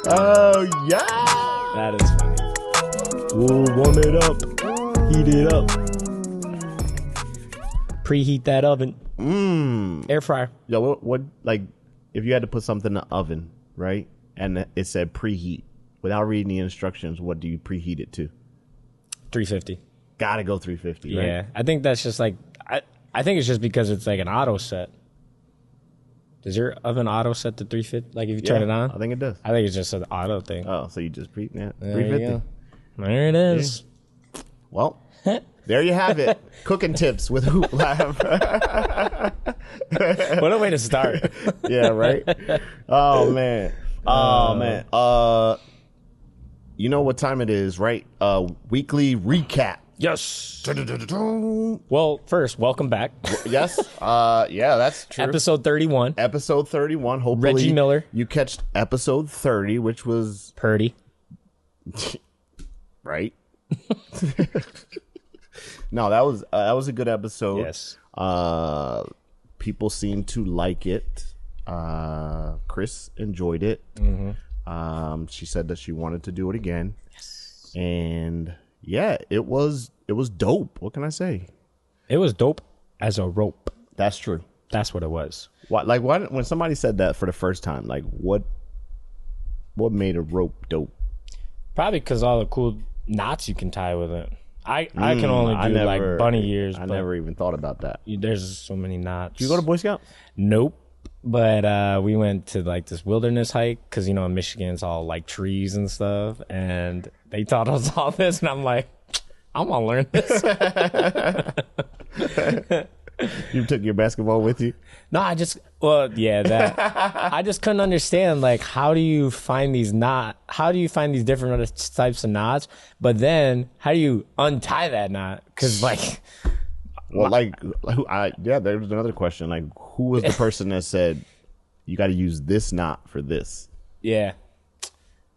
Oh, yeah. That is funny. Ooh, warm it up. Heat it up. Preheat that oven. Air fryer. Yo, what, like, if you had to put something in the oven, right? And it said preheat. Without reading the instructions, what do you preheat it to? 350. Gotta go 350, right? Yeah. I think that's just like, I think it's just because it's like an auto set. Does your oven auto set to 350? Like if you turn it on? I think it does. I think it's just an auto thing. Oh, so you just There 350. you go. There it is. Well, there you have it. Cooking tips with Hoop Lab. What a way to start. Yeah, right? Oh, man. You know what time it is, right? Weekly recap. Yes. Well, first, welcome back. Yes. Yeah, that's true. Episode 31. Episode 31. Hopefully Reggie Miller. You catch episode 30, which was Purdy. right. No, that was a good episode. Yes. People seem to like it. Chris enjoyed it. She said that she wanted to do it again. Yes. And yeah, it was dope. What can I say? It was dope as a rope. That's true. That's what it was. Why when somebody said that for the first time, like what made a rope dope? Probably because all the cool knots you can tie with it. I can only do like bunny ears. I never even thought about that. There's so many knots. Did you go to Boy Scouts? Nope. But we went to like this wilderness hike because, you know, in Michigan it's all like trees and stuff. And they taught us all this. And I'm like, I want to learn this. You took your basketball with you? No, I just couldn't understand, like, how do you find these different other types of knots, but then how do you untie that knot? Because like, well, there's another question, like, who was the person that said you got to use this knot for this? Yeah,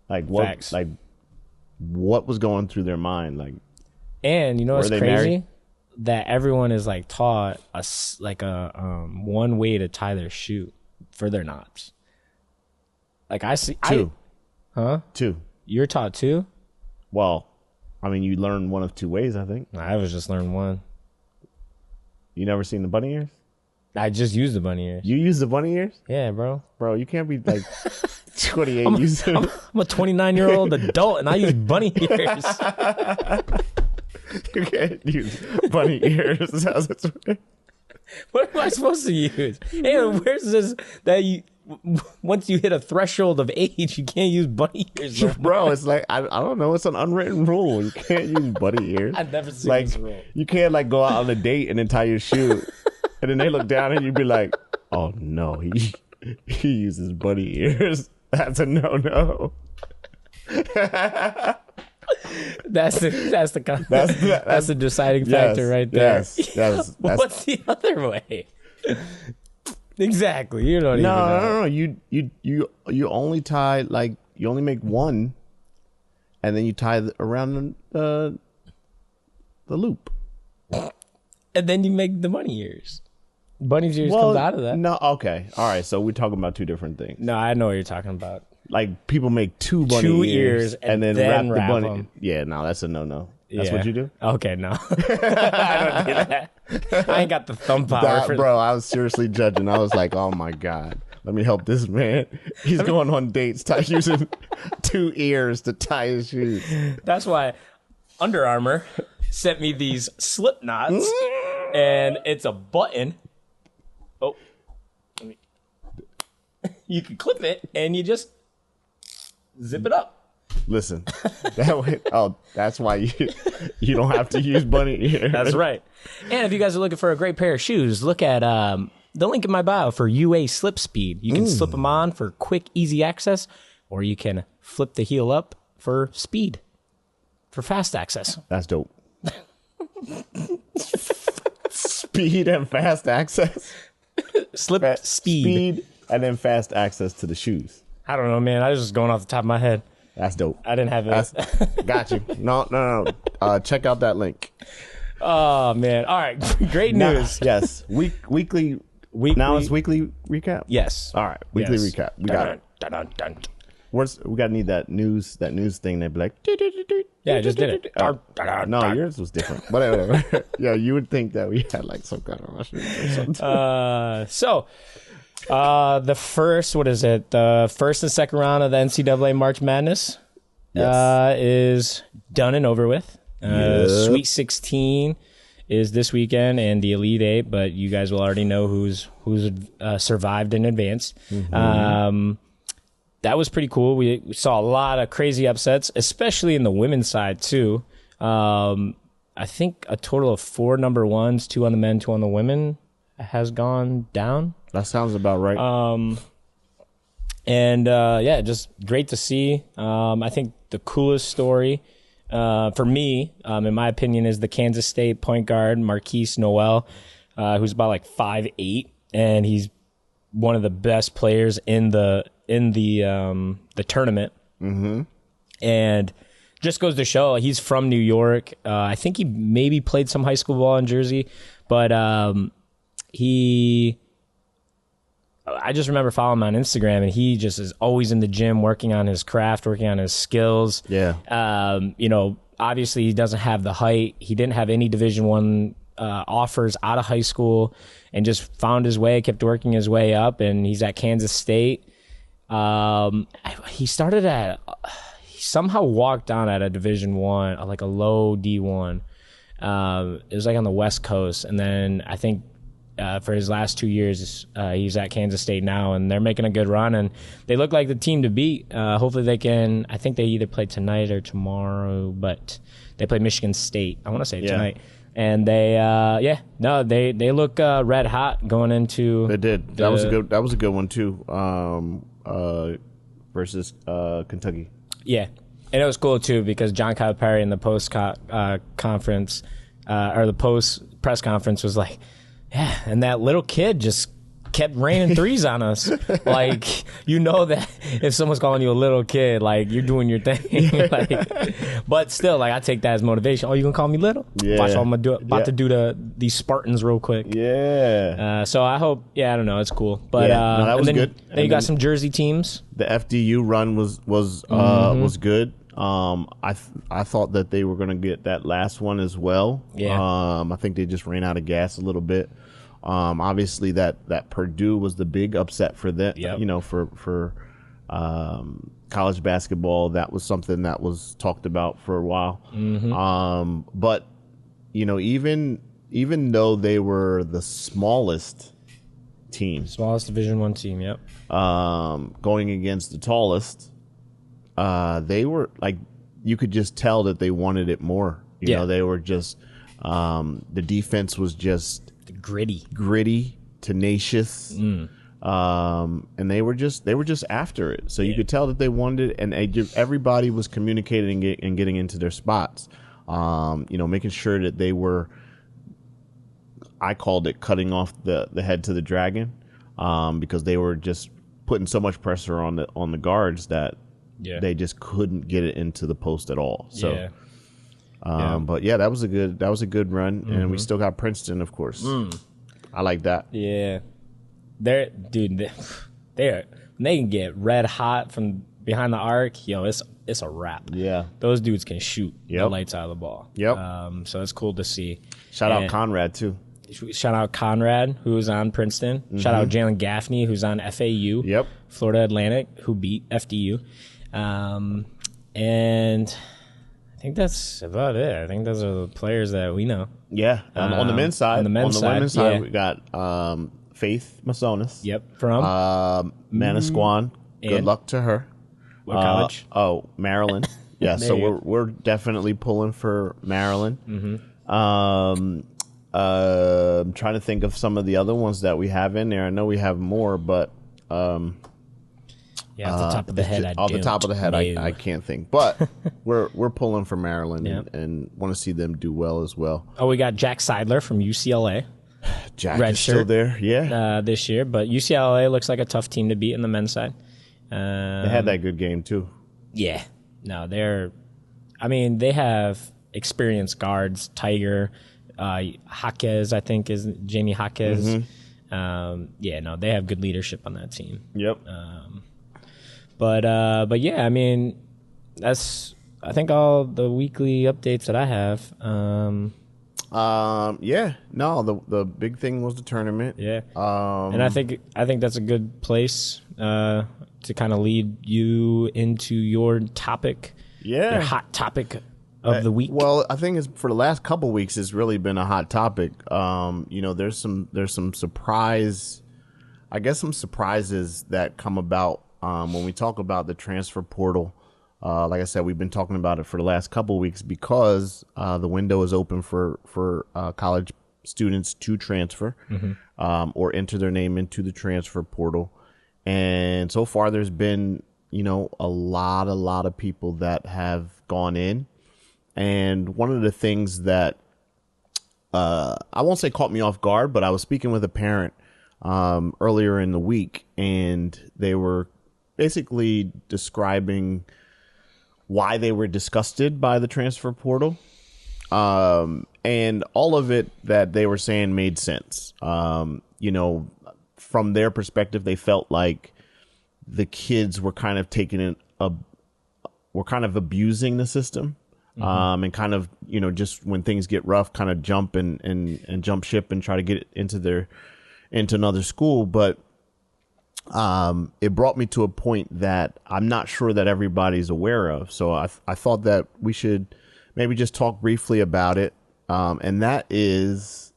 like what? Facts. Like what was going through their mind? Like, and you know what's crazy? Married? That everyone is like taught a one way to tie their shoe for their knots. Like I see two. Two. You're taught two? Well, I mean, you learn one of two ways, I think. I was just learning one. You never seen the bunny ears? I just used the bunny ears. You use the bunny ears? Yeah, bro. Bro, you can't be like 28 using. I'm a 29-year-old adult and I use bunny ears. You can't use bunny ears. What am I supposed to use? Hey, where's this that you? Once you hit a threshold of age, you can't use bunny ears. Bro, it's like I don't know. It's an unwritten rule. You can't use bunny ears. I've never seen like, this rule. You can't like go out on a date and then tie your shoe, and then they look down and you'd be like, "Oh no, he uses bunny ears. That's a no." That's the deciding factor right there. Yes. What's the other way? Exactly. You don't even know. No. You only tie, like, you only make one, and then you tie around the loop, and then you make the bunny ears. Bunny ears comes out of that. No, okay, all right. So we're talking about two different things. No, I know what you're talking about. Like people make two bunny ears and then wrap the bunny. Them. Yeah, no, that's a no. That's what you do? Okay, no. I don't do that. I ain't got the thumb power for bro, I was seriously judging. I was like, oh my God, let me help this man. He's going on dates using two ears to tie his shoes. That's why Under Armour sent me these slip knots, and it's a button. Oh. You can clip it, and you just zip it up. Listen, that's why you don't have to use bunny ears. That's right. And if you guys are looking for a great pair of shoes, look at the link in my bio for UA Slip Speed. You can slip them on for quick, easy access, or you can flip the heel up for speed, for fast access. That's dope. Speed and fast access. Speed and then fast access to the shoes. I don't know, man. I was just going off the top of my head. That's dope. I didn't have it. Got you. No. Check out that link. Oh, man. All right. Great news. Yes. Weekly. Now it's weekly recap? Yes. All right. Weekly recap. We got it. we gotta need that news thing. They'd be like, Yeah, I just did it. no, yours was different. But whatever. Yeah, you would think that we had like some kind of Russian or something. So the first, what is it? The first and second round of the NCAA March Madness is done and over with. Sweet 16 is this weekend and the Elite Eight, but you guys will already know who's survived and advanced. That was pretty cool. We saw a lot of crazy upsets, especially in the women's side too. I think a total of 4 number ones, 2 on the men, 2 on the women, has gone down. That sounds about right. Just great to see. I think the coolest story for me, in my opinion, is the Kansas State point guard Marquise Noel, who's about like 5'8", and he's one of the best players in the tournament. Mm-hmm. And just goes to show he's from New York. I think he maybe played some high school ball in Jersey, but I just remember following him on Instagram, and he just is always in the gym working on his craft, working on his skills. Yeah. Obviously he doesn't have the height. He didn't have any Division I offers out of high school, and just found his way, kept working his way up, and he's at Kansas State. He somehow walked on at a Division I, like a low D1. It was like on the West Coast, and then I think for his last 2 years, he's at Kansas State now, and they're making a good run, and they look like the team to beat. Hopefully they can. I think they either play tonight or tomorrow, but they play Michigan State. I want to say tonight. And they look red hot going into. They did. That was a good one too. Versus Kentucky. Yeah, and it was cool too because John Calipari in the post conference or the post press conference was like, yeah, and that little kid just kept raining threes on us. Like, you know that if someone's calling you a little kid, like, you're doing your thing. But still, like, I take that as motivation. Oh, you gonna call me little? Yeah. Watch what I'm to do these Spartans real quick. Yeah. So I hope. Yeah, I don't know. It's cool. But that was good. Then you got some Jersey teams. The FDU run was good. I thought that they were gonna get that last one as well. Yeah. I think they just ran out of gas a little bit. Obviously that Purdue was the big upset for them. Yep. For college basketball, that was something that was talked about for a while. Mm-hmm. But even though they were the smallest team, Smallest Division I team, yep. Going against the tallest, they were like, you could just tell that they wanted it more. You know, they were just the defense was just gritty, tenacious, and they were just after it. So you could tell that they wanted it, and everybody was communicating and getting into their spots. Making sure that they were, I called it cutting off the head to the dragon, because they were just putting so much pressure on the guards that they just couldn't get it into the post at all. So. But yeah, that was a good run, and we still got Princeton, of course. I like that. Yeah, they can get red hot from behind the arc. It's a wrap. Yeah, those dudes can shoot the lights out of the ball. Yep. So it's cool to see. Shout out Conrad too. Shout out Conrad, who's on Princeton. Mm-hmm. Shout out Jalen Gaffney, who's on FAU. Yep. Florida Atlantic, who beat FDU. And I think that's about it. I think those are the players that we know. Yeah. On the men's side. On the women's side, we got Faith Masonis. Yep. From Manasquan. Good luck to her. What college? Maryland. Yeah. So we're definitely pulling for Maryland. Mm-hmm. I'm trying to think of some of the other ones that we have in there. I know we have more, but off the top of the head, I can't think. But we're pulling for Maryland and want to see them do well as well. Oh, we got Jack Seidler from UCLA. Jack is still there, this year. But UCLA looks like a tough team to beat in the men's side. They had that good game too. Yeah. No, they have experienced guards. Tiger, Jaquez, I think, is Jamie Jaquez. Mm-hmm. They have good leadership on that team. Yep. But yeah, I mean, that's I think all the weekly updates that I have. Yeah, no, the big thing was the tournament. Yeah, and I think that's a good place to kind of lead you into your topic. Yeah, your hot topic of the week. Well, I think it's for the last couple weeks, it's really been a hot topic. There's some surprise, I guess, some surprises that come about when we talk about the transfer portal. Like I said, we've been talking about it for the last couple of weeks because the window is open for college students to transfer or enter their name into the transfer portal. And so far, there's been, a lot of people that have gone in. And one of the things that I won't say caught me off guard, but I was speaking with a parent earlier in the week, and they were basically describing why they were disgusted by the transfer portal. And all of it that they were saying made sense. From their perspective, they felt like the kids were kind of abusing the system. And kind of, just when things get rough, kind of jump and jump ship and try to get into another school. But it brought me to a point that I'm not sure that everybody's aware of. So I thought that we should maybe just talk briefly about it. And that is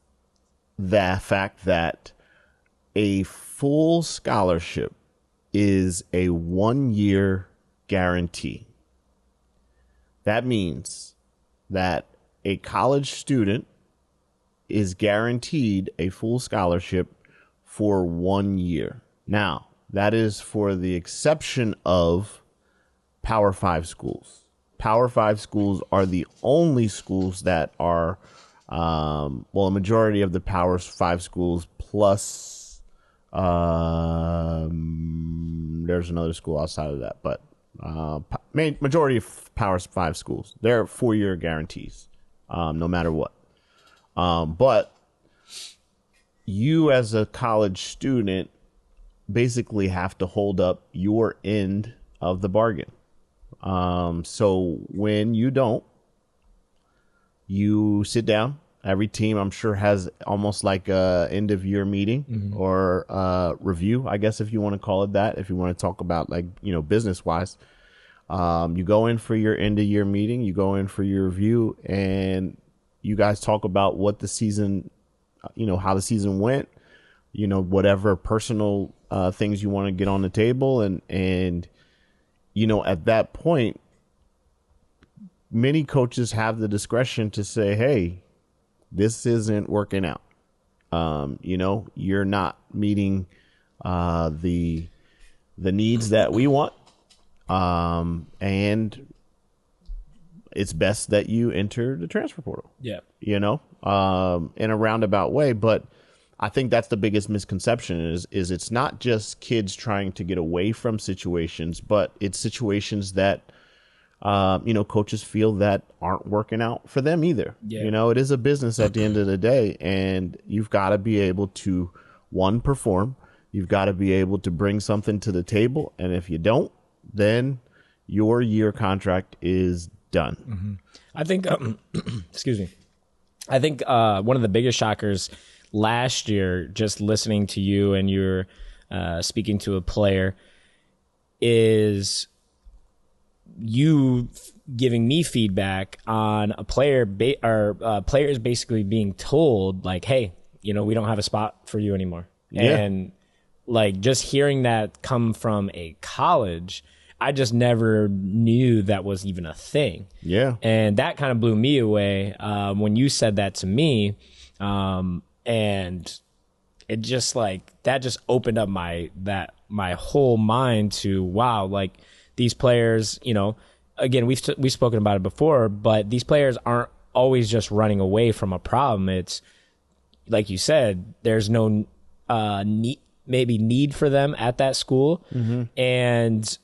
the fact that a full scholarship is a 1-year guarantee. That means that a college student is guaranteed a full scholarship for 1 year. Now, that is for the exception of Power 5 schools. Power 5 schools are the only schools that are, a majority of the Power 5 schools plus, there's another school outside of that, but majority of Power 5 schools, they're 4-year guarantees, no matter what. But you as a college student basically have to hold up your end of the bargain. So when you don't, you sit down. Every team, I'm sure, has almost like a end of year meeting or review, I guess, if you want to call it that, if you want to talk about business wise. You go in for your end of year meeting, you go in for your review, and you guys talk about what the season, how the season went, whatever personal things you want to get on the table. And at that point, many coaches have the discretion to say, hey, this isn't working out. You're not meeting the needs that we want. And it's best that you enter the transfer portal. Yeah. In a roundabout way. But I think that's the biggest misconception is it's not just kids trying to get away from situations, but it's situations that, coaches feel that aren't working out for them either. Yeah. It is a business at the end of the day, and you've got to be able to, one, perform. You've got to be able to bring something to the table. And if you don't, then your year contract is done. Mm-hmm. I think, excuse me. I think one of the biggest shockers last year, just listening to you and you're speaking to a player, is you giving me feedback on a player players basically being told like, hey, we don't have a spot for you anymore. Yeah. And like just hearing that come from a college, I just never knew that was even a thing. Yeah. And that kind of blew me away when you said that to me. And it just that just opened up my whole mind to, wow, like these players, again, we've spoken about it before, but these players aren't always just running away from a problem. It's like you said, there's no need for them at that school. Mm-hmm. And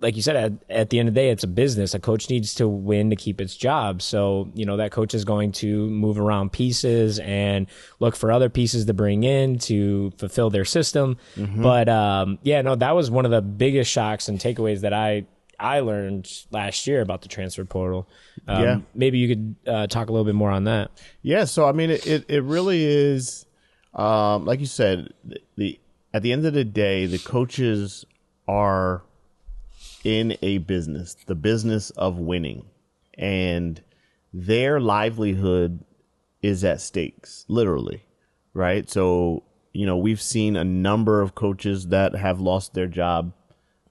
like you said, at the end of the day, it's a business. A coach needs to win to keep its job. So, that coach is going to move around pieces and look for other pieces to bring in to fulfill their system. But that was one of the biggest shocks and takeaways that I learned last year about the transfer portal. Maybe you could talk a little bit more on that. Yeah. So, I mean, it really is, like you said, at the end of the day, the coaches are in a business, the business of winning, and their livelihood is at stakes, literally, right? So, we've seen a number of coaches that have lost their job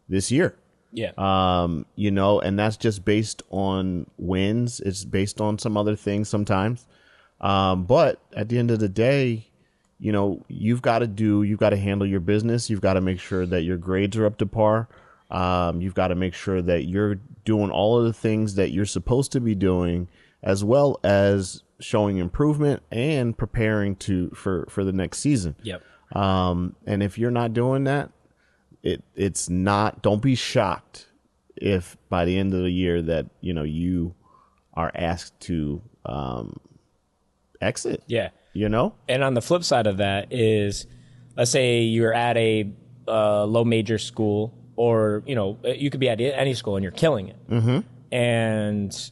this year. Yeah. And that's just based on wins. It's based on some other things sometimes. But at the end of the day, you've got to handle your business. You've got to make sure that your grades are up to par. You've got to make sure that you're doing all of the things that you're supposed to be doing, as well as showing improvement and preparing for the next season. Yep. And if you're not doing that, it's not, don't be shocked if by the end of the year that, you are asked to, exit. Yeah. And on the flip side of that is, let's say you're at a low major school, or, you could be at any school and you're killing it. And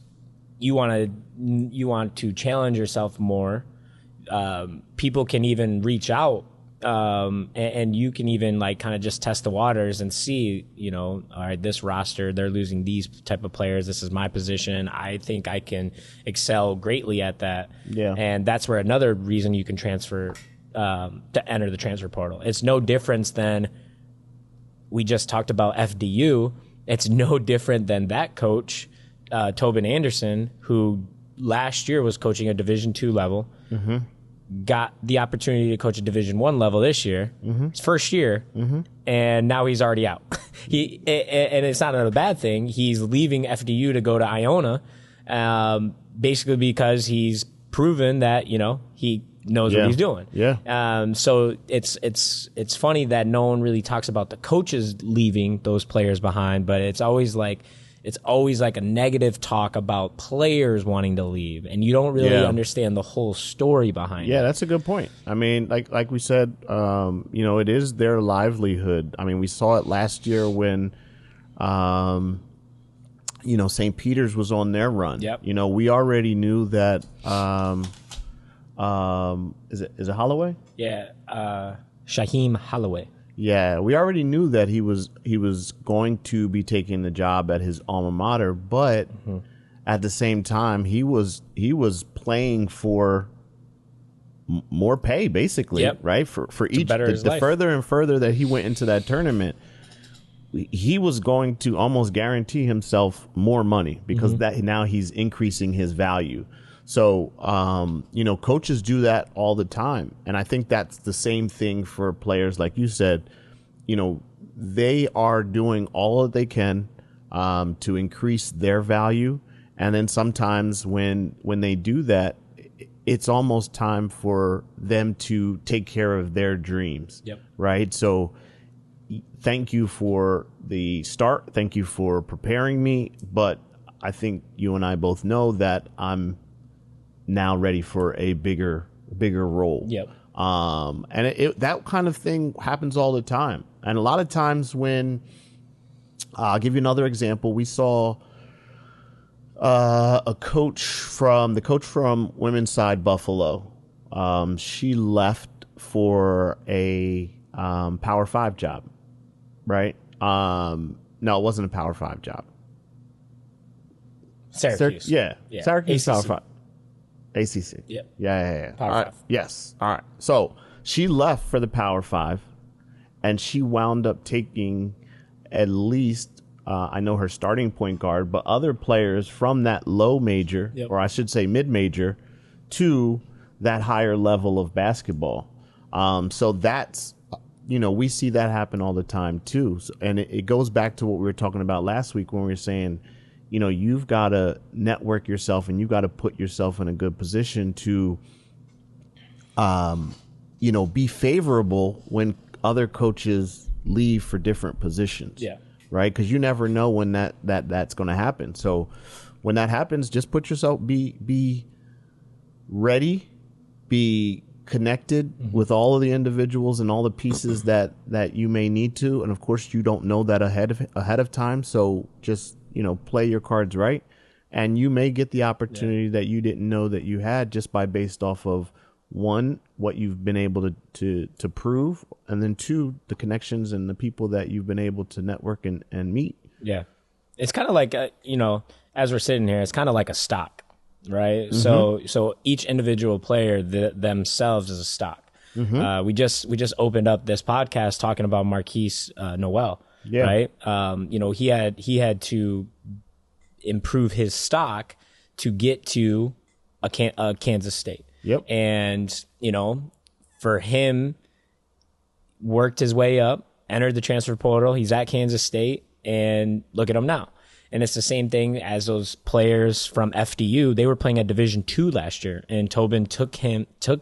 you want to challenge yourself more. People can even reach out, and you can even kind of just test the waters and see, all right, this roster, they're losing these type of players. This is my position. I think I can excel greatly at that. Yeah. And that's where another reason you can transfer, to enter the transfer portal. It's no difference than, we just talked about FDU. It's no different than that coach, Tobin Anderson, who last year was coaching a Division II level, got the opportunity to coach a Division I level this year, his first year, and now he's already out. And it's not a bad thing. He's leaving FDU to go to Iona, basically because he's proven that he knows what he's doing. Yeah. So it's funny that no one really talks about the coaches leaving those players behind, but it's always like a negative talk about players wanting to leave, and you don't really understand the whole story behind it. Yeah, that's a good point. I mean, like we said, it is their livelihood. I mean, we saw it last year when St. Peter's was on their run. Yep. We already knew that is it Holloway? Yeah, Shaheem Holloway. Yeah, we already knew that he was going to be taking the job at his alma mater, but at the same time, he was playing for more pay, basically, right? For each the further and further that he went into that tournament, he was going to almost guarantee himself more money because that now he's increasing his value. So, coaches do that all the time. And I think that's the same thing for players. Like you said, they are doing all that they can to increase their value. And then sometimes when they do that, it's almost time for them to take care of their dreams. Yep. Right. So thank you for the start. Thank you for preparing me. But I think you and I both know that I'm now ready for a bigger role. Yep. And that kind of thing happens all the time. And a lot of times when, I'll give you another example. We saw the coach from women's side Buffalo. She left for a Power 5 job, right? No, it wasn't a Power 5 job. Syracuse. Syracuse ACC. Power 5. ACC. Yep. Yeah. Power All right. 5. Yes. All right. So she left for the Power 5, and she wound up taking at least, I know her starting point guard, but other players from that low major, or I should say mid-major, to that higher level of basketball. So that's, we see that happen all the time too. So, and it goes back to what we were talking about last week when we were saying, you've got to network yourself and you've got to put yourself in a good position to, be favorable when other coaches leave for different positions. Yeah. right? Because you never know when that's going to happen. So when that happens, just put yourself, be ready, be connected with all of the individuals and all the pieces that you may need to. And of course, you don't know that ahead of time. So just, play your cards right. And you may get the opportunity that you didn't know that you had just by based off of, one, what you've been able to prove, and then two, the connections and the people that you've been able to network and meet. Yeah. It's kind of like, as we're sitting here, it's kind of like a stock, right? So each individual player themselves is a stock. We just opened up this podcast talking about Marquise Noel, right? He had to improve his stock to get to a Kansas State. Yep. And, for him, worked his way up, entered the transfer portal. He's at Kansas State, and look at him now. And it's the same thing as those players from FDU. They were playing at Division II last year, and Tobin took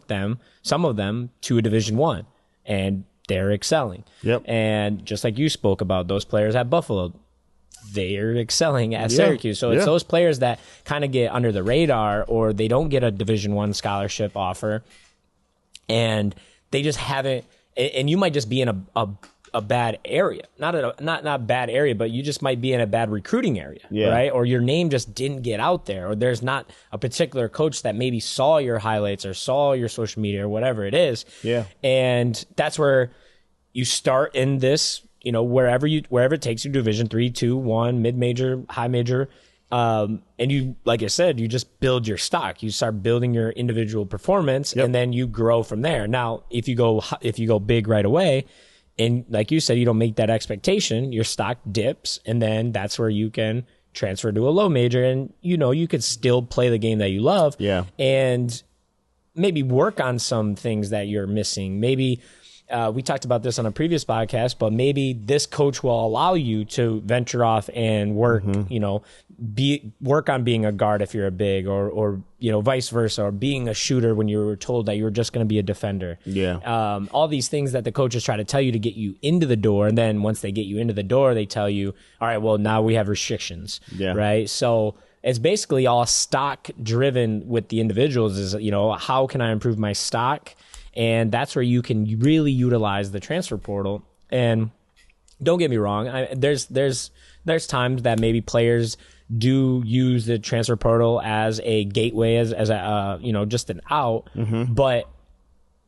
them, some of them, to a Division I, and they're excelling. Yep. And just like you spoke about, those players at Buffalo, they're excelling at Syracuse. So it's those players that kind of get under the radar, or they don't get a Division I scholarship offer, and they just haven't. And you might just be in a bad area, not bad area, but you just might be in a bad recruiting area, right? Or your name just didn't get out there, or there's not a particular coach that maybe saw your highlights or saw your social media or whatever it is. Yeah. And that's where you start in this, wherever it takes you, Division 3, 2, 1, mid-major, high major. And you, like I said, you just build your stock. You start building your individual performance, and then you grow from there. Now, if you go big right away, and like you said, you don't make that expectation, your stock dips, and then that's where you can transfer to a low major, and you could still play the game that you love. Yeah. And maybe work on some things that you're missing. Maybe we talked about this on a previous podcast, but maybe this coach will allow you to venture off and work, work on being a guard if you're a big, or vice versa, or being a shooter when you were told that you were just going to be a defender. Yeah. All these things that the coaches try to tell you to get you into the door, and then once they get you into the door, they tell you, all right, well, now we have restrictions. Yeah. Right. So it's basically all stock driven with the individuals. Is how can I improve my stock? And that's where you can really utilize the transfer portal. And don't get me wrong, there's times that maybe players do use the transfer portal as a gateway, as a just an out. But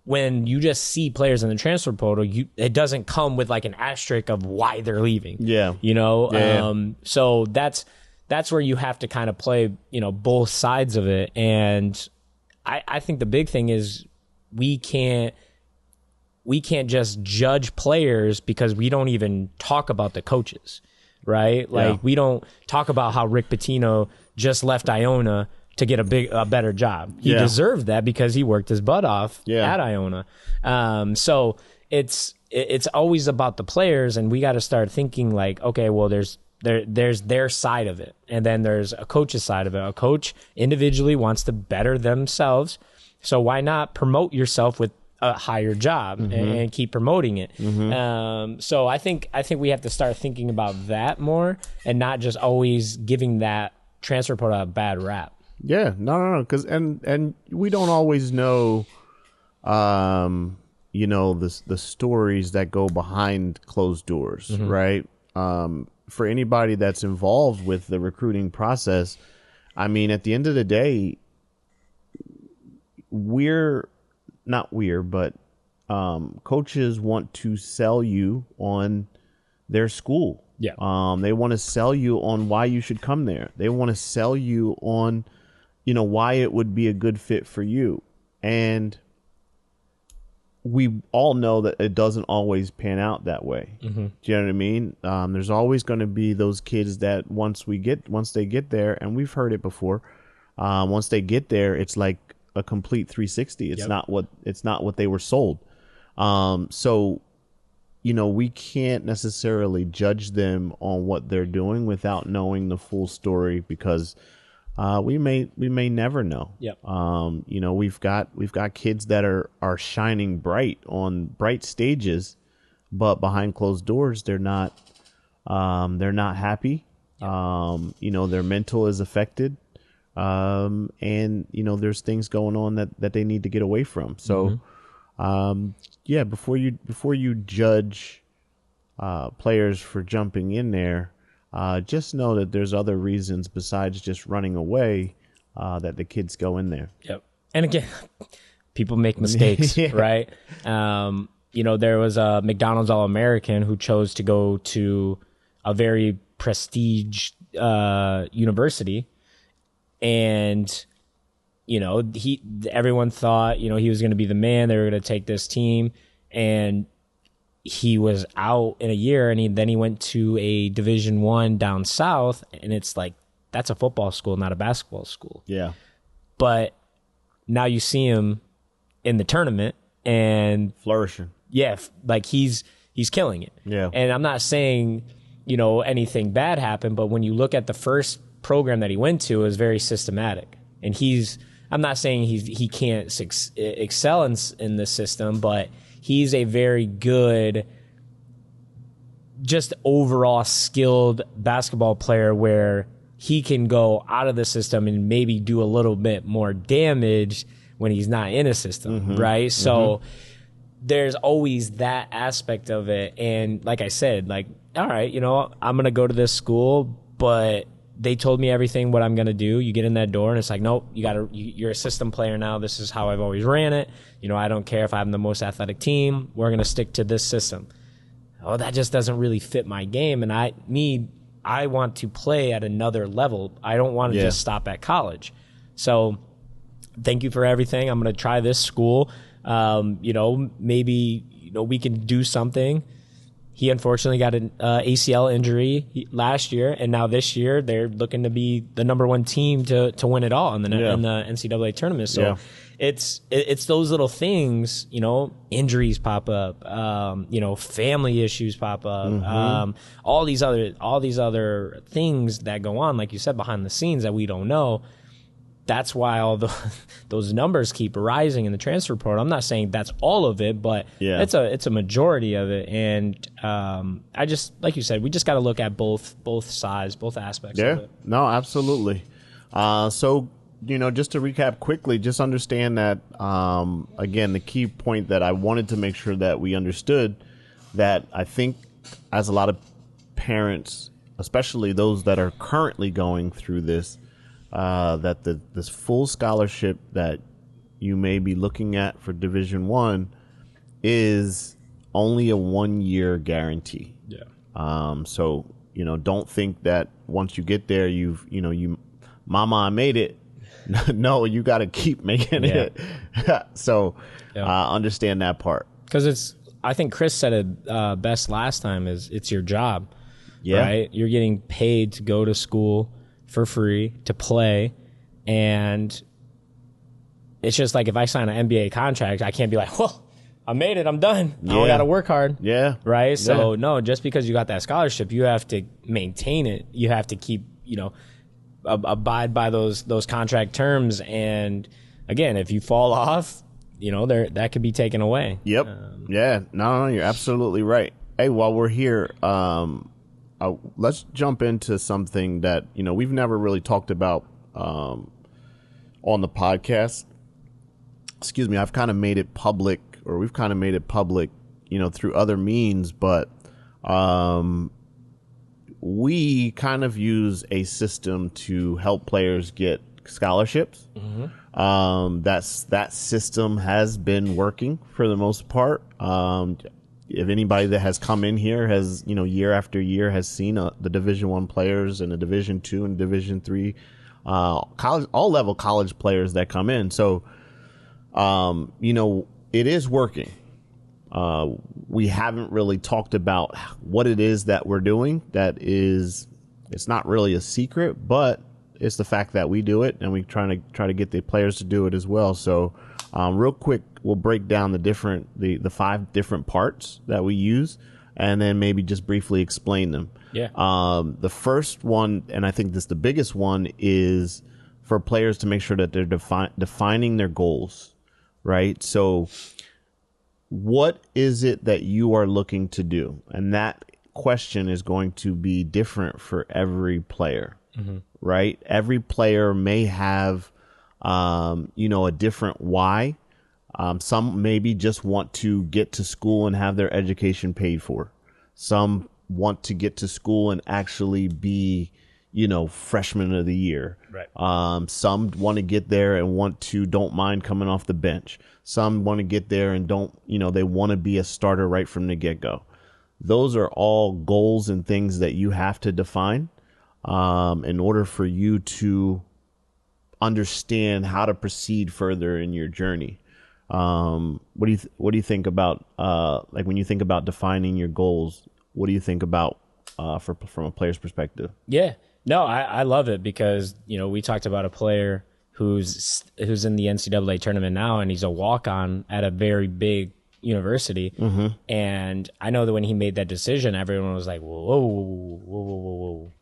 when you just see players in the transfer portal, it doesn't come with like an asterisk of why they're leaving. Yeah. So that's where you have to kind of play both sides of it. And I think the big thing is, we can't just judge players because we don't even talk about the coaches, right? Like we don't talk about how Rick Pitino just left Iona to get a better job. He deserved that because he worked his butt off at Iona. So it's always about the players, and we got to start thinking like, okay, well, there's their side of it, and then there's a coach's side of it. A coach individually wants to better themselves. So why not promote yourself with a higher job and keep promoting it? So I think we have to start thinking about that more, and not just always giving that transfer portal a bad rap. Yeah, no, because and we don't always know, the stories that go behind closed doors, right? For anybody that's involved with the recruiting process, I mean, at the end of the day, coaches want to sell you on their school. Yeah. They want to sell you on why you should come there. They want to sell you on, why it would be a good fit for you. And we all know that it doesn't always pan out that way. Do you know what I mean? There's always going to be those kids that once they get there, and we've heard it before, once they get there, it's like a complete 360. It's not what they were sold. So, we can't necessarily judge them on what they're doing without knowing the full story, because we may never know. Yep. We've got kids that are shining bright on bright stages, but behind closed doors, they're not They're not happy. Their mental is affected. And there's things going on that they need to get away from. So, before you judge players for jumping in there, just know that there's other reasons besides just running away that the kids go in there. Yep. And again, people make mistakes, right? There was a McDonald's All-American who chose to go to a very prestige university, and everyone thought he was going to be the man. They were going to take this team, and he was out in a year, and then he went to a Division I down south, and it's like, that's a football school, not a basketball school. Yeah. But now you see him in the tournament and flourishing. Yeah, like he's killing it. Yeah. And I'm not saying, anything bad happened, but when you look at the first program that he went to, it was very systematic. And I'm not saying he can't excel in the system, but he's a very good, just overall skilled basketball player where he can go out of the system and maybe do a little bit more damage when he's not in a system, right? So there's always that aspect of it. And like I said, all right, I'm going to go to this school, but they told me everything what I'm going to do. You get in that door and it's like, nope, you're a system player now. This is how I've always ran it. I don't care if I'm the most athletic team. We're going to stick to this system. Oh, that just doesn't really fit my game. And I want to play at another level. I don't want to just stop at college. So thank you for everything. I'm going to try this school. Maybe, we can do something. He unfortunately got an ACL injury last year, and now this year they're looking to be the number one team to win it all in the NCAA tournament. So it's those little things, injuries pop up, family issues pop up, all these other things that go on, like you said, behind the scenes that we don't know. That's why all those numbers keep rising in the transfer portal. I'm not saying that's all of it, but it's a majority of it. And I just, like you said, we just got to look at both sides, both aspects of it. No, absolutely. So, just to recap quickly, just understand that, again, the key point that I wanted to make sure that we understood, that I think as a lot of parents, especially those that are currently going through this, that this full scholarship that you may be looking at for Division I is only a 1-year guarantee. Yeah. So, don't think that once you get there, mama, I made it. No, you got to keep making it. So, understand that part. Because I think Chris said it best last time, it's your job. Yeah. Right? You're getting paid to go to school for free to play, and it's just like if I sign an NBA contract, I can't be like, well, I made it, I'm done. I don't gotta work hard. Yeah. Right? So no, just because you got that scholarship, you have to maintain it. You have to keep, abide by those contract terms. And again, if you fall off, that could be taken away. Yep. No, you're absolutely right. Hey, while we're here, let's jump into something that we've never really talked about on the podcast. Excuse me, I've kind of made it public, or we've kind of made it public, through other means, but we kind of use a system to help players get scholarships. That system has been working for the most part. If anybody that has come in here has, year after year has seen the Division I players and the Division II and Division III, college, all level college players that come in. So, it is working. We haven't really talked about what it is that we're doing. It's not really a secret, but it's the fact that we do it, and we try to get the players to do it as well. So, real quick, we'll break down the 5 different parts that we use, and then maybe just briefly explain them. Yeah. The first one, and I think this is the biggest one, is for players to make sure that they're defining their goals, right? So what is it that you are looking to do? And that question is going to be different for every player, right? Every player may have, a different why. Some maybe just want to get to school and have their education paid for. Some want to get to school and actually be, freshman of the year. Right. Some want to get there and don't mind coming off the bench. Some want to get there and they want to be a starter right from the get-go. Those are all goals and things that you have to define in order for you to understand how to proceed further in your journey. What do you think about like when you think about defining your goals? What do you think about from a player's perspective? Yeah, no, I love it because we talked about a player who's in the NCAA tournament now, and he's a walk-on at a very big university. And I know that when he made that decision, everyone was like, whoa.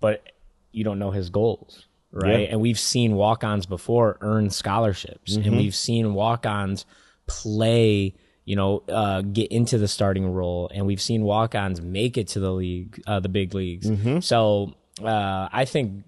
But you don't know his goals, right? Yeah. And we've seen walk-ons before earn scholarships, and we've seen walk-ons play, get into the starting role, and we've seen walk-ons make it to the league, the big leagues. So I think,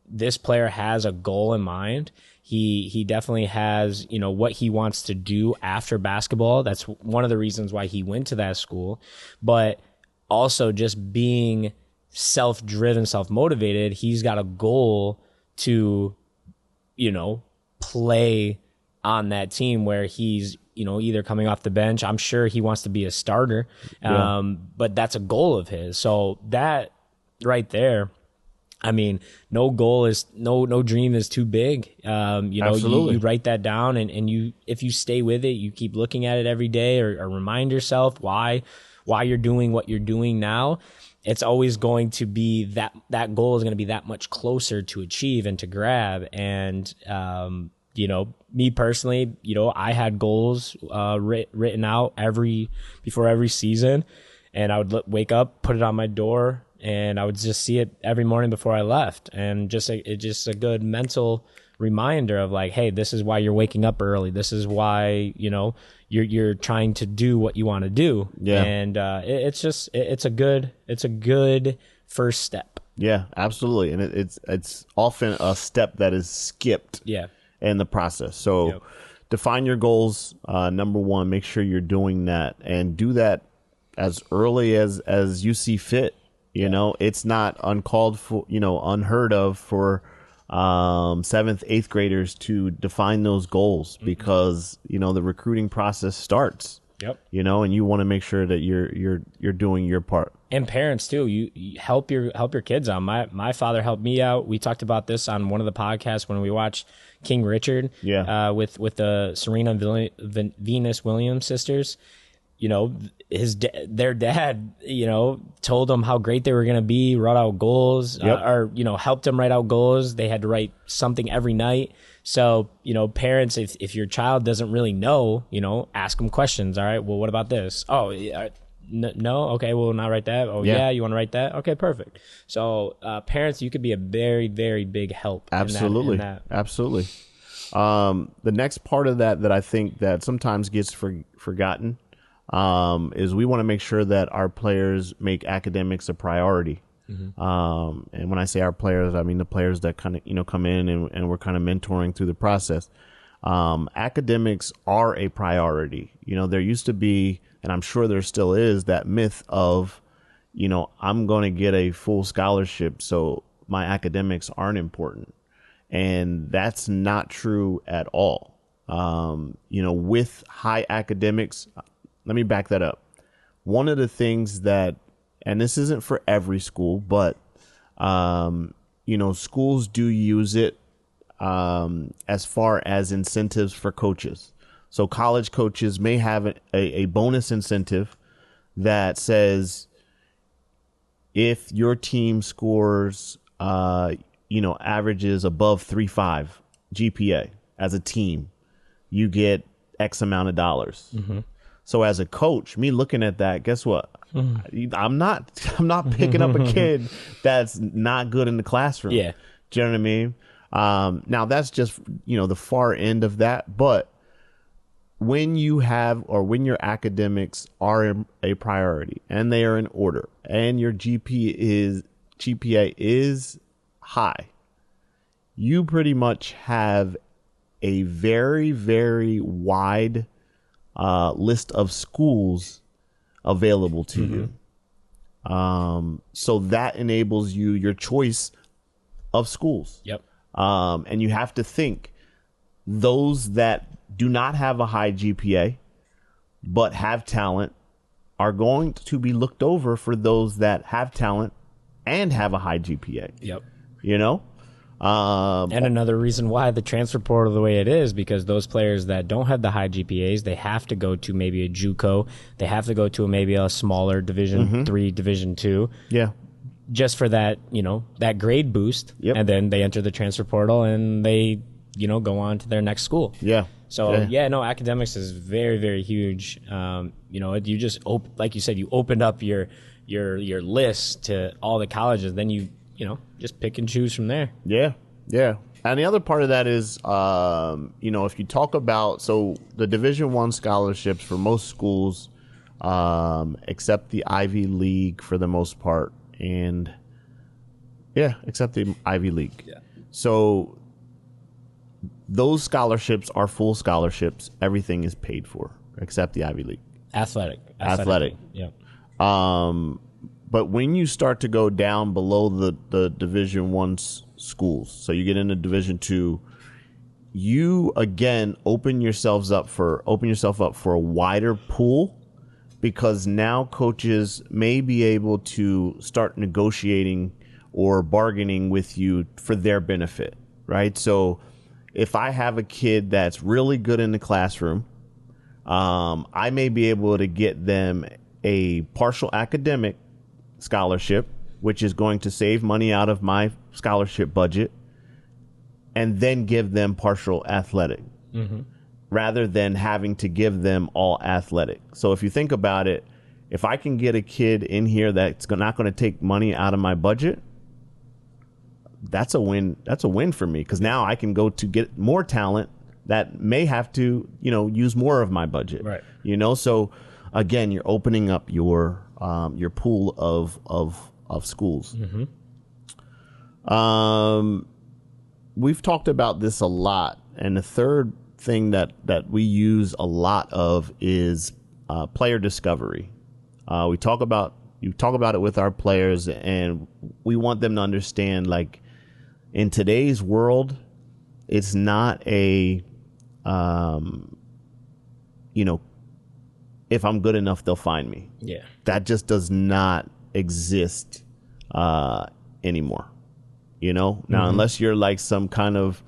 this player has a goal in mind. He definitely has, what he wants to do after basketball. That's one of the reasons why he went to that school. But also just being self-driven, self-motivated, he's got a goal to, play on that team where he's, either coming off the bench. I'm sure he wants to be a starter, but that's a goal of his. So that right there, I mean, no goal is no dream is too big. You write that down, and if you stay with it, you keep looking at it every day, or remind yourself why you're doing what you're doing now. It's always going to be that goal is going to be that much closer to achieve and to grab. And me personally, I had goals written out before every season, and I would wake up, put it on my door, and I would just see it every morning before I left. And it's just a good mental reminder of like, hey, this is why you're waking up early. This is why, you're trying to do what you want to do. Yeah. And it's a good first step. Yeah, absolutely. And it's often a step that is skipped in the process. So define your goals. Number one, make sure you're doing that, and do that as early as you see fit. It's not uncalled for, unheard of for 7th, 8th graders to define those goals, because the recruiting process starts. And you want to make sure that you're doing your part. And parents too, you help your kids out. My father helped me out. We talked about this on one of the podcasts when we watched King Richard. With the Serena Venus Williams sisters. Their dad, told them how great they were going to be, wrote out goals, or helped them write out goals. They had to write something every night. So, parents, if your child doesn't really know, ask them questions. All right, well, what about this? Oh, yeah, no, okay, well, not write that. Oh, yeah, you want to write that? Okay, perfect. So, parents, you could be a very, very big help. Absolutely, in that. Absolutely. The next part of that I think that sometimes gets forgotten is we want to make sure that our players make academics a priority. And when I say our players, I mean the players that kind of come in and we're kind of mentoring through the process. Academics are a priority. There used to be, and I'm sure there still is, that myth of, I'm going to get a full scholarship, so my academics aren't important. And that's not true at all. With high academics, let me back that up. One of the things that, and this isn't for every school, but, schools do use it as far as incentives for coaches. So college coaches may have a bonus incentive that says if your team scores, averages above 3.5 GPA as a team, you get X amount of dollars. So as a coach, me looking at that, guess what? I'm not picking up a kid that's not good in the classroom. Yeah. Do you know what I mean? Now that's just, the far end of that. But when you have, or when your academics are a priority and they are in order and your GPA is high, you pretty much have a very, very wide list of schools available to you. So that enables you your choice of schools. Yep. And you have to think, those that do not have a high GPA but have talent are going to be looked over for those that have talent and have a high GPA. Yep. You know? And another reason why the transfer portal the way it is, because those players that don't have the high GPAs, they have to go to maybe a JUCO. They have to go to maybe a smaller Division 3, Division 2. Yeah. Just for that, that grade boost. Yep. And then they enter the transfer portal and they, go on to their next school. Yeah. So academics is very, very huge. You just like you said, you opened up your list to all the colleges. Then you just pick and choose from there. Yeah. Yeah. And the other part of that is, if you talk about, so the Division I scholarships for most schools, except the Ivy League for the most part, except the Ivy League. Yeah. So those scholarships are full scholarships. Everything is paid for except the Ivy League. Athletic. Yeah. But when you start to go down below the Division I schools, so you get into Division II, you again open yourself up for a wider pool, because now coaches may be able to start negotiating or bargaining with you for their benefit, right? So if I have a kid that's really good in the classroom, I may be able to get them a partial academic scholarship, which is going to save money out of my scholarship budget, and then give them partial athletic, rather than having to give them all athletic. So if you think about it, if I can get a kid in here that's not going to take money out of my budget, that's a win. That's a win for me, because now I can go to get more talent that may have to, use more of my budget. Right. So again, you're opening up your pool of schools. We've talked about this a lot, and the third thing that we use a lot of is player discovery. You talk about it with our players, and we want them to understand, like, in today's world, it's not a if I'm good enough, they'll find me. Yeah. That just does not exist anymore. Now, unless you're like some kind of,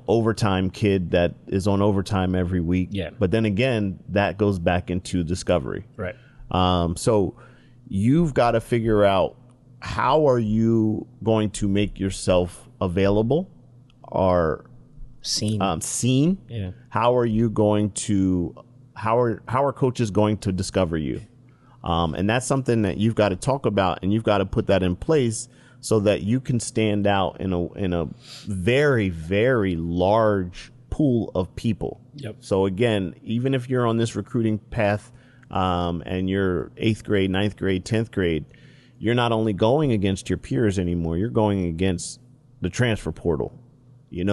overtime kid that is on overtime every week. Yeah. But then again, that goes back into discovery. Right. So you've got to figure out, how are you going to make yourself available or seen? Yeah. How are you going to, how are coaches going to discover you? And that's something that you've got to talk about, and you've got to put that in place so that you can stand out in a very, very large pool of people. Yep. So again, even if you're on this recruiting path, and you're 8th grade, 9th grade, 10th grade, you're not only going against your peers anymore, you're going against the transfer portal.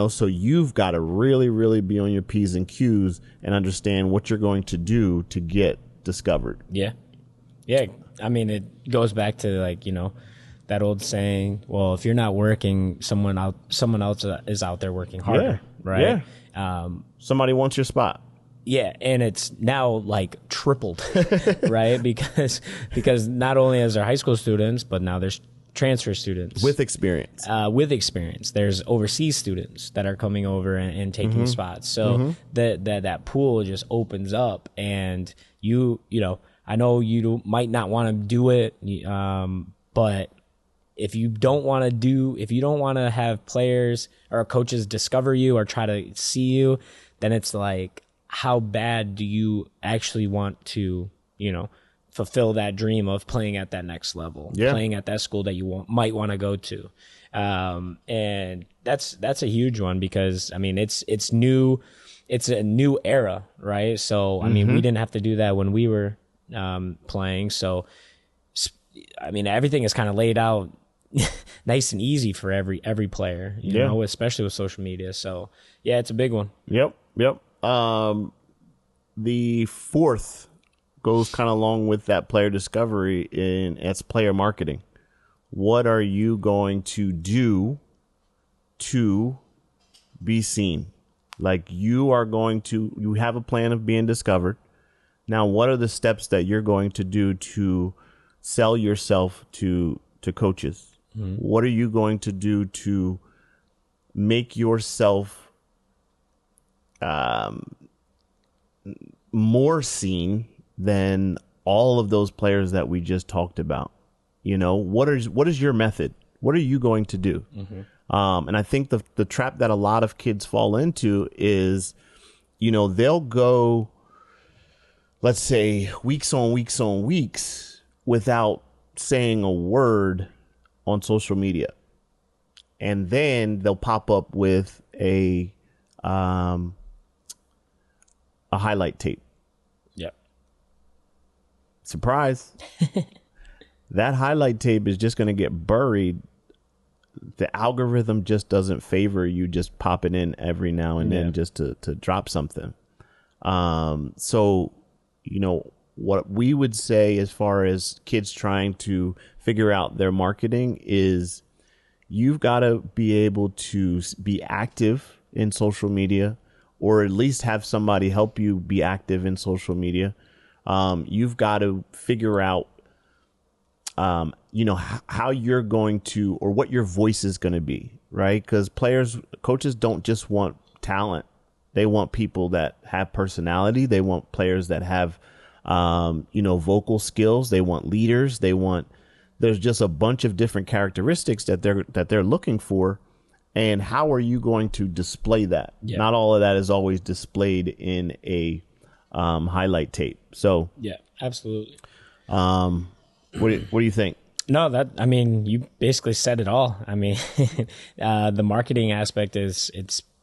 So you've got to really, really be on your P's and Q's and understand what you're going to do to get discovered. Yeah. Yeah. I mean, it goes back to, like, that old saying, well, if you're not working, someone else is out there working harder. Yeah. Right. Yeah. Somebody wants your spot. Yeah, and it's now like tripled, right? Because not only is there high school students, but now there's transfer students with experience. There's overseas students that are coming over and taking spots. So that pool just opens up, and I know you might not want to do it, but if you don't want to have players or coaches discover you or try to see you, then it's like, how bad do you actually want to, fulfill that dream of playing at that next level, playing at that school that you might want to go to? And that's a huge one, because, I mean, it's new. it's a new era, right? So, I mean, we didn't have to do that when we were playing. So, I mean, everything is kind of laid out nice and easy for every player, you know, especially with social media. So, yeah, it's a big one. Yep. The fourth goes kind of along with that player discovery, and it's player marketing. What are you going to do to be seen? Like, you have a plan of being discovered. Now, what are the steps that you're going to do to sell yourself to coaches? What are you going to do to make yourself more seen than all of those players that we just talked about? You know, what is your method? What are you going to do? And I think the trap that a lot of kids fall into is, you know, they'll go, let's say, weeks on weeks without saying a word on social media. And then they'll pop up with a highlight tape. Yep. Surprise. That highlight tape is just going to get buried. The algorithm just doesn't favor you just popping in every now and then just to drop something. So, you know, what we would say as far as kids trying to figure out their marketing is you've got to be able to be active in social media, or at least have somebody help you be active in social media. You've got to figure out you know, how you're going to, or what your voice is going to be, right? Because coaches don't just want talent. They want people that have personality. They want players that have, you know, vocal skills. They want leaders. There's just a bunch of different characteristics that they're looking for. And how are you going to display that? Yeah. Not all of that is always displayed in a highlight tape. So yeah, absolutely. What do you think? No, I mean, you basically said it all. I mean, the marketing aspect it's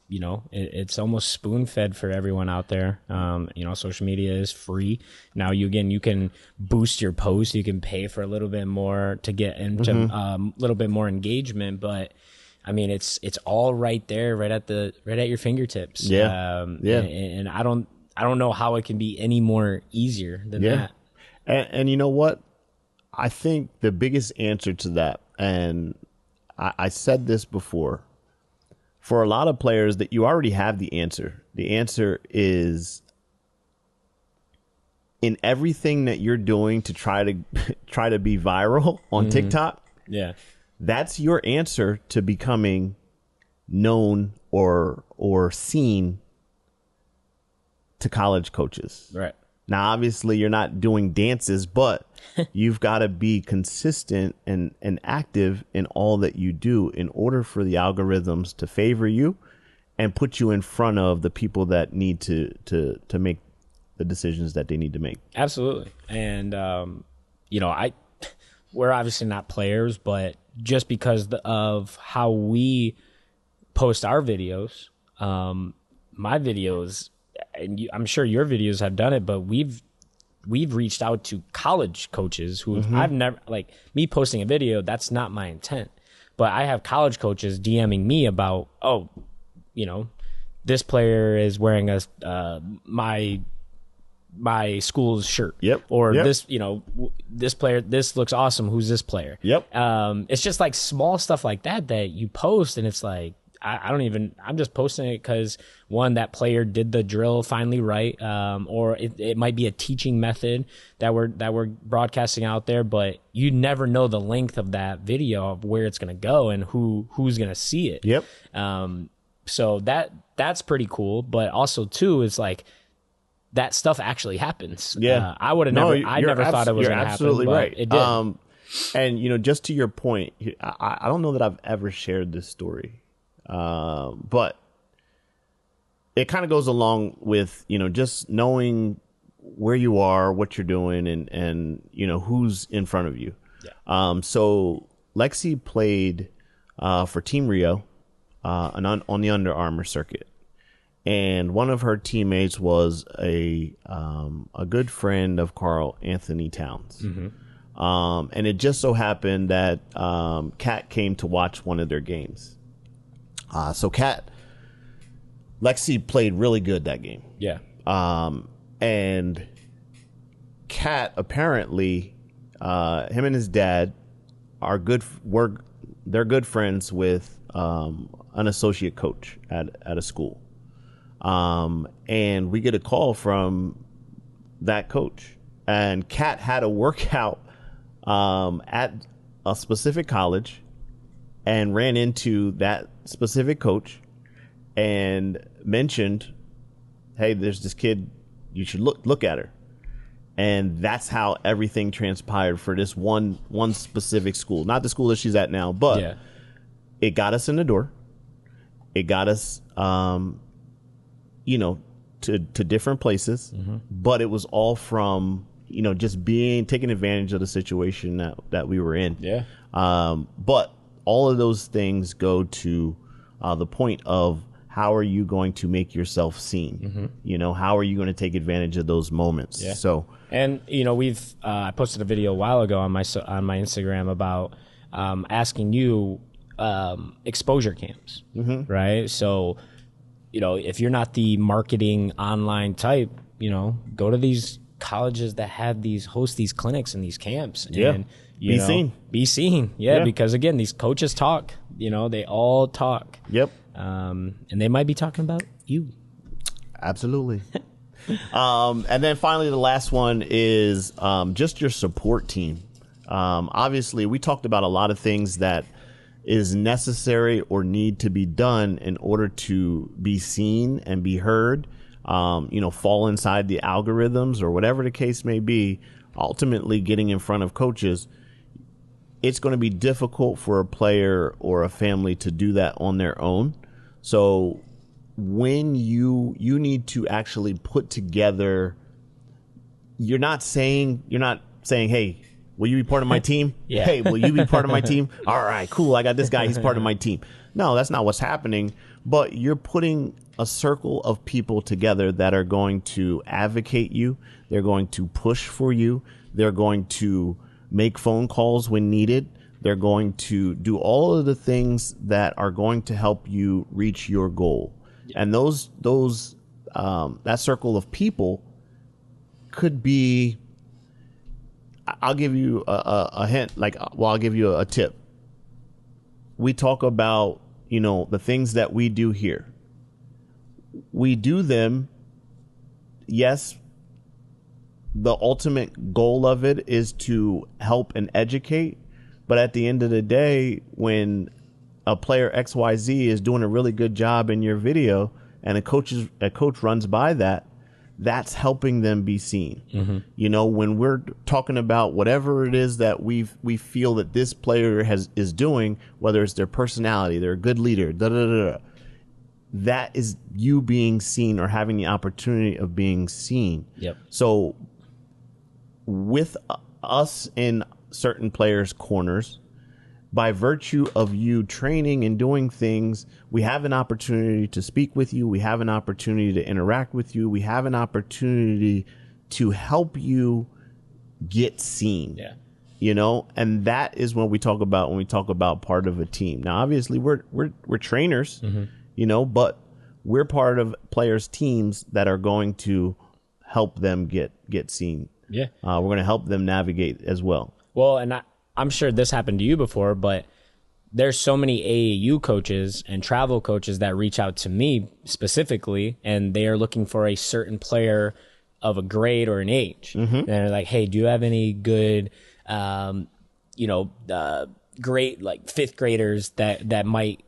you know, it's almost spoon fed for everyone out there. You know, social media is free. Now you can boost your post. You can pay for a little bit more to get into a little bit more engagement, but I mean, it's all right there, right at your fingertips. Yeah. And I don't know how it can be any more easier than that. And you know what? I think the biggest answer to that, and I said this before, for a lot of players that you already have the answer. The answer is in everything that you're doing to try to be viral on TikTok. Yeah. That's your answer to becoming known or seen to college coaches. Right. Now, obviously, you're not doing dances, but you've got to be consistent and active in all that you do in order for the algorithms to favor you and put you in front of the people that need to make the decisions that they need to make. Absolutely. And, you know, we're obviously not players, but just because of how we post our videos, my videos, and I'm sure your videos have done it, but we've reached out to college coaches who I've never, like, me posting a video, that's not my intent. But I have college coaches DMing me about, oh, you know, this player is wearing my school's shirt. Yep. Or this, you know, this player, this looks awesome. Who's this player? Yep. It's just like small stuff like that you post, and it's like, I'm just posting it because, one, that player did the drill finally right, or it might be a teaching method that we're broadcasting out there, but you never know the length of that video of where it's going to go and who's going to see it. Yep. So that's pretty cool, but also too, it's like that stuff actually happens. Yeah. I would have never thought it was going to happen. Absolutely right. It did. And you know, just to your point, I don't know that I've ever shared this story. But it kind of goes along with, you know, just knowing where you are, what you're doing, and you know, who's in front of you. Yeah. So Lexi played for Team Rio on the Under Armour circuit. and one of her teammates was a good friend of Karl Anthony Towns. And it just so happened that Kat came to watch one of their games. So Lexi played really good that game. Yeah. And Kat apparently, him and his dad are they're good friends with an associate coach at a school. And we get a call from that coach, and Kat had a workout at a specific college and ran into that specific coach and mentioned, hey, there's this kid, you should look at her. And that's how everything transpired for this one specific school. Not the school that she's at now, but it got us in the door. It got us, to different places. But it was all from, just taking advantage of the situation that we were in. Yeah. But all of those things go to the point of, how are you going to make yourself seen? How are you going to take advantage of those moments? Yeah. So, and we've I posted a video a while ago on my Instagram about asking you exposure camps, right? So, if you're not the marketing online type, go to these colleges that host these clinics and these camps, and be seen. Yeah, because again, these coaches talk. They all talk. Yep. And they might be talking about you. Absolutely. And then finally, the last one is just your support team. Obviously, we talked about a lot of things that is necessary or need to be done in order to be seen and be heard, fall inside the algorithms or whatever the case may be, ultimately getting in front of coaches. It's going to be difficult for a player or a family to do that on their own. So when you need to actually put together, you're not saying, hey, will you be part of my team? Yeah. Hey, will you be part of my team? All right, cool. I got this guy. He's part of my team. No, that's not what's happening. But you're putting a circle of people together that are going to advocate you. They're going to push for you. They're going to make phone calls when needed. They're going to do all of the things that are going to help you reach your goal. And that circle of people could be, I'll give you a hint, I'll give you a tip. We talk about, the things that we do here. We do them, yes. The ultimate goal of it is to help and educate. But at the end of the day, when a player XYZ is doing a really good job in your video and a coach runs by that, that's helping them be seen. When we're talking about whatever it is that we feel that this player is doing, whether it's their personality, they're a good leader, that is you being seen or having the opportunity of being seen. Yep. So with us in certain players' corners, by virtue of you training and doing things, we have an opportunity to speak with you. We have an opportunity to interact with you. We have an opportunity to help you get seen. Yeah. And that is when we talk about part of a team. Now, obviously, we're trainers, but we're part of players' teams that are going to help them get seen. Yeah. We're going to help them navigate as well. Well, and I'm sure this happened to you before, but there's so many AAU coaches and travel coaches that reach out to me specifically, and they are looking for a certain player of a grade or an age. And they're like, hey, do you have any good, great, fifth graders that might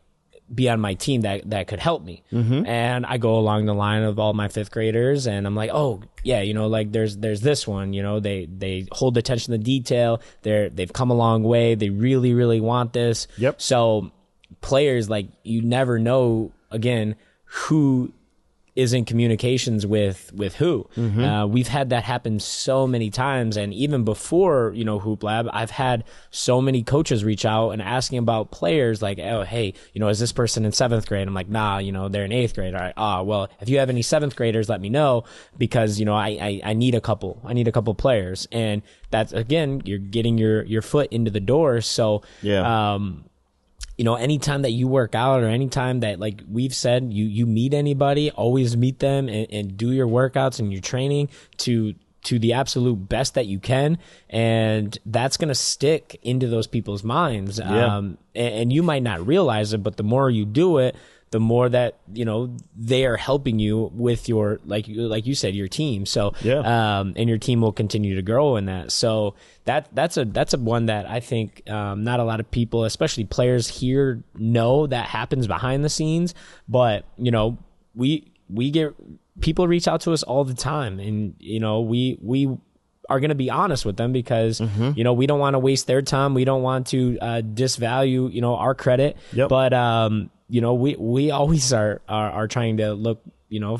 be on my team that could help me? And I go along the line of all my fifth graders, and I'm like, oh yeah, there's this one, they hold attention to detail. They've come a long way. They really, really want this. Yep. So players, you never know again who is in communications with who. We've had that happen so many times. And even before, Hoop Lab, I've had so many coaches reach out and asking about players like, oh, hey, is this person in 7th grade? I'm like, nah, they're in 8th grade. All right. Well, if you have any 7th graders, let me know, because, I need a couple. I need a couple players. And that's, again, you're getting your foot into the door. So, anytime that you work out, or anytime that, like we've said, you meet anybody, always meet them and do your workouts and your training to the absolute best that you can. And that's going to stick into those people's minds. And you might not realize it, but the more you do it, the more that, they are helping you with your, like you said, your team. So, and your team will continue to grow in that. So that's a one that I think, not a lot of people, especially players here, know that happens behind the scenes. But, we get, people reach out to us all the time, and, we are going to be honest with them, because, we don't want to waste their time. We don't want to, disvalue, our credit, but, we always are trying to look,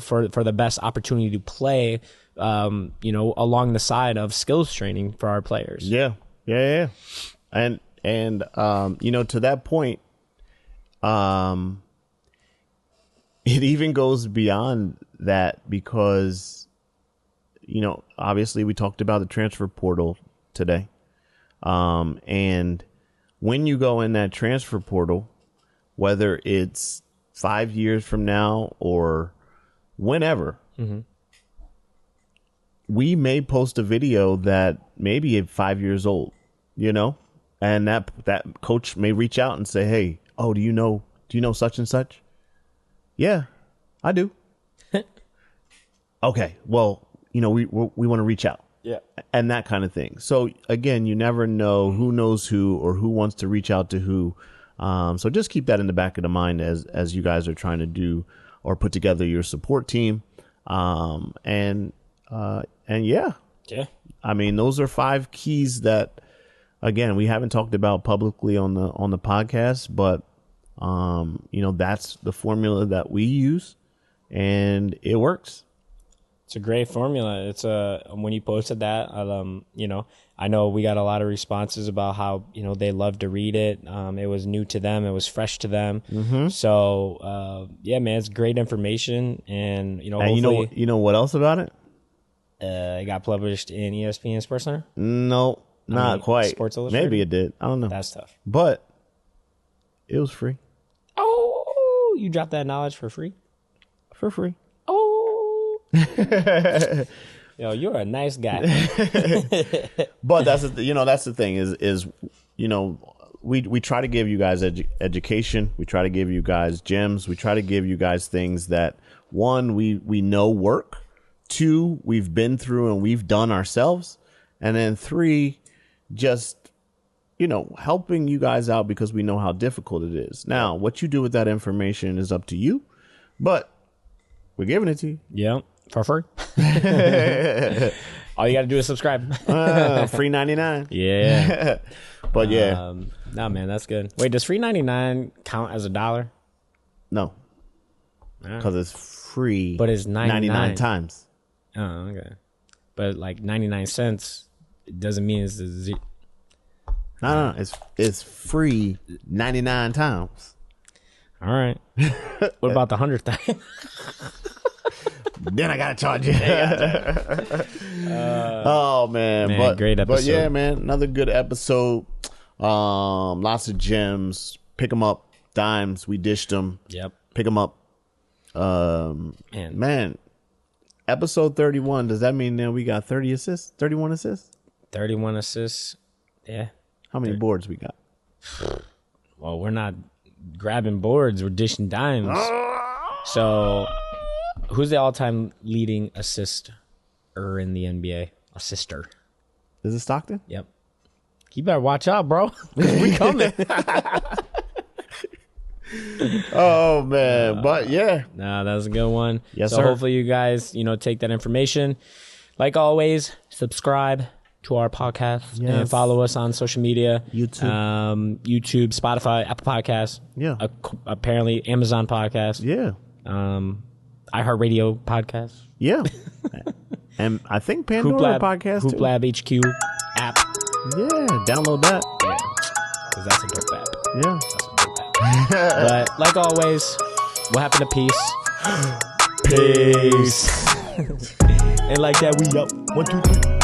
for the best opportunity to play, along the side of skills training for our players. Yeah. And to that point, it even goes beyond that, because, obviously we talked about the transfer portal today. And when you go in that transfer portal, whether it's 5 years from now or whenever, we may post a video that maybe is 5 years old, and that coach may reach out and say, hey, oh, do you know such and such? Yeah, I do. Okay, well, we want to reach out. Yeah. And that kind of thing. So again, you never know who knows who, or who wants to reach out to who. So just keep that in the back of the mind as you guys are trying to do or put together your support team. And yeah. I mean, those are 5 keys that, again, we haven't talked about publicly on the podcast, but that's the formula that we use, and it works. It's a great formula. It's when you posted that, I know we got a lot of responses about how, they love to read it. It was new to them. It was fresh to them. So, man, it's great information. And, and you know what else about it? It got published in ESPN SportsCenter? No, not quite. Sports Illustrated? Maybe it did. I don't know. That's tough. But it was free. Oh, you dropped that knowledge for free? For free. Oh. Yo, you're a nice guy. But that's the thing is we try to give you guys education. We try to give you guys gems. We try to give you guys things that, one, we know work. 2, we've been through and we've done ourselves. And then 3, just, helping you guys out because we know how difficult it is. Now, what you do with that information is up to you, but we're giving it to you. Yeah. For free. All you got to do is subscribe. Free 99. Yeah. But yeah. No, man, that's good. Wait, does free 99 count as $1? No. Because it's free. But it's 99 times. Oh, okay. But like 99 cents, it doesn't mean it's No. It's free 99 times. All right. What about the 100th time? Then I gotta charge you. Oh man, but great episode. But yeah, man, another good episode. Lots of gems. Pick them up, dimes. We dished them. Yep. Pick them up. Man, episode 31. Does that mean that we got 30 assists? 31 assists? 31 assists. Yeah. How many boards we got? Well, we're not grabbing boards. We're dishing dimes. So, who's the all-time leading assister in the NBA? Assister. Is it Stockton? Yep. You better watch out, bro. We coming. Oh man, but yeah. Nah, that was a good one. Yes, so sir. Hopefully you guys, take that information. Like always, subscribe to our podcast and follow us on social media. YouTube, Spotify, Apple Podcasts. Yeah. Apparently Amazon Podcasts. Yeah. iHeartRadio podcast. Yeah. And I think Pandora podcast Hoop too. Lab HQ app. Yeah, download that. Yeah, because that's a dope app. Yeah. That's a dope app. But like always, what happened to peace? Peace. And like that, we up. 1, 2, 3.